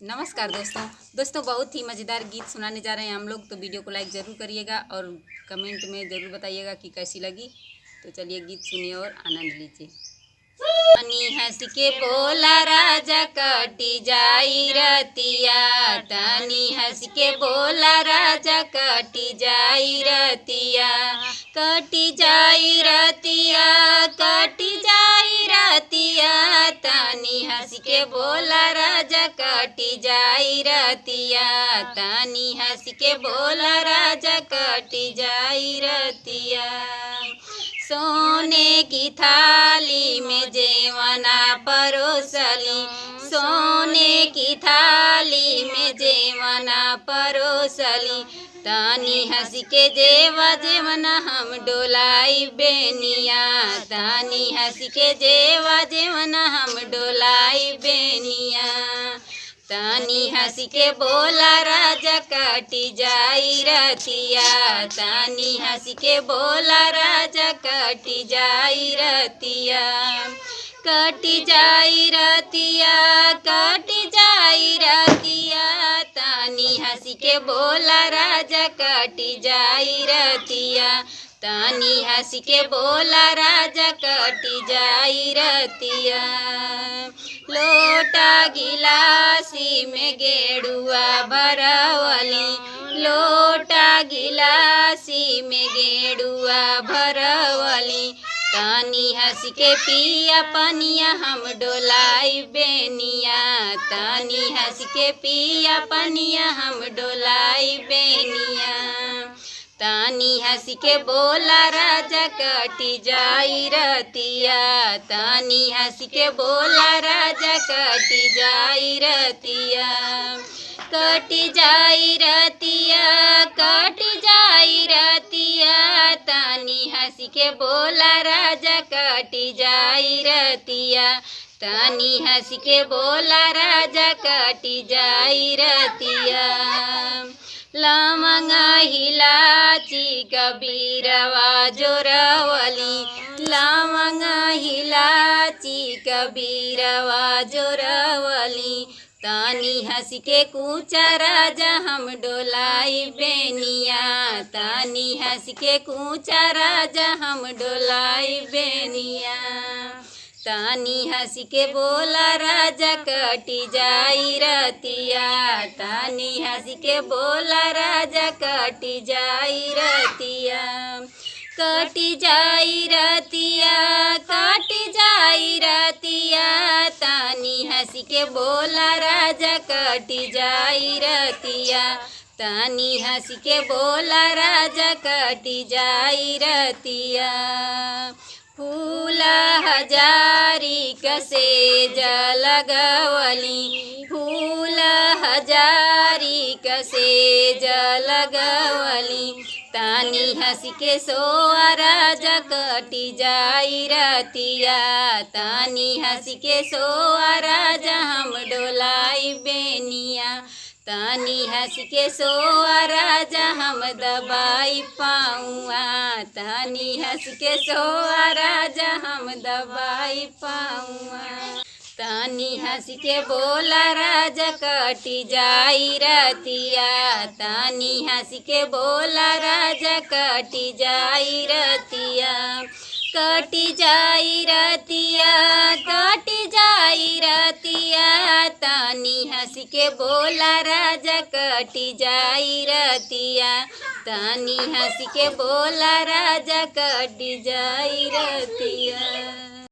नमस्कार दोस्तों बहुत ही मज़ेदार गीत सुनाने जा रहे हैं हम लोग। तो वीडियो को लाइक ज़रूर करिएगा और कमेंट में ज़रूर बताइएगा कि कैसी लगी। तो चलिए गीत सुनिए और आनंद लीजिए। तनी हंस के बोला राजा कटी जाई रतिया, तनी हंस के बोला राजा कटी जाई रतिया, कटी जाई रतिया, कटी जाई रतिया, तनी हंस के बोला राजा कटी जाई रतिया, तनी हंस के बोला राजा कटी जाई रतिया। सोने की थाली में जेवना परोसली, सोने की थाली में जेवना परोसली, तानी हंस के जेवा जेवना हम डोलाई बेनिया, तानी हंस के जेवा जेवना हम डोलाई बेनिया, तानी हंस के बोला राजा कटी जाई रतिया, तानी हंस के बोला राजा कटी जाई रतिया, कटी जाई रतिया, कटी जाई रतिया, तानी हंस के बोला राजा कटी जाई रतिया, तानी हंस के बोला राजा कटी जाई रतिया। लोटा गिलासी में गेड़ुआ भरवली, लोटा गिलासी में गेड़ुआ भरवली, तानी हंस के पिया पनिया हम डोलाई बेनिया, तानी हंस के पिया पनिया हम डोलाई बेनिया, तानी हंस के बोला राजा कटी जाई रतिया, तानी हंस के बोला राजा कटी जाई रतिया, कटी जाई रतिया, कटी जाई रतिया, तानी हंस के बोला राजा कटी जाई रतिया, तानी हंस के बोला राजा कटी जाई रतिया। लवंगा इलाची कबीरवा जोरवली, लवंगा इलाची कबीरवा जोरवली, तानी हंस के कूचा राजा हम डोलाई बेनिया, तानी हंस के कूचा राजा हम डोलाई बेनिया, तानी हंस के बोला राजा कटी जाई रतिया, तानी हंस के बोला राजा कटी जाई रतिया, कटी जाई रतिया, कटी जाई रतिया, तानी हंस के बोला राजा कटी जाई रतिया, तानी हंस के बोला राजा कटी जाई रतिया। फूल हजारी कसे जलगवली, फूल हजारी कसे जलगवली, तानी हंस के सोआ राजा कटी जाई रतिया, तानी हंस के सोआ राजा हम डोलाई बेनिया, तानी हंस के सोआ राजा हम दबाई पाऊआ, तानी हंस के सोआ राजा हम दबाई पाऊआ, तानी हंस के बोला राजा कटी जाई रतिया, तानी हंस के बोला राजा कटी जाई रतिया, कटी जाई रतिया, कटी जाई रतिया, तानी हंस के बोला राजा कटी जाई रतिया, तानी हंस के बोला राजा कटी जाई रतिया।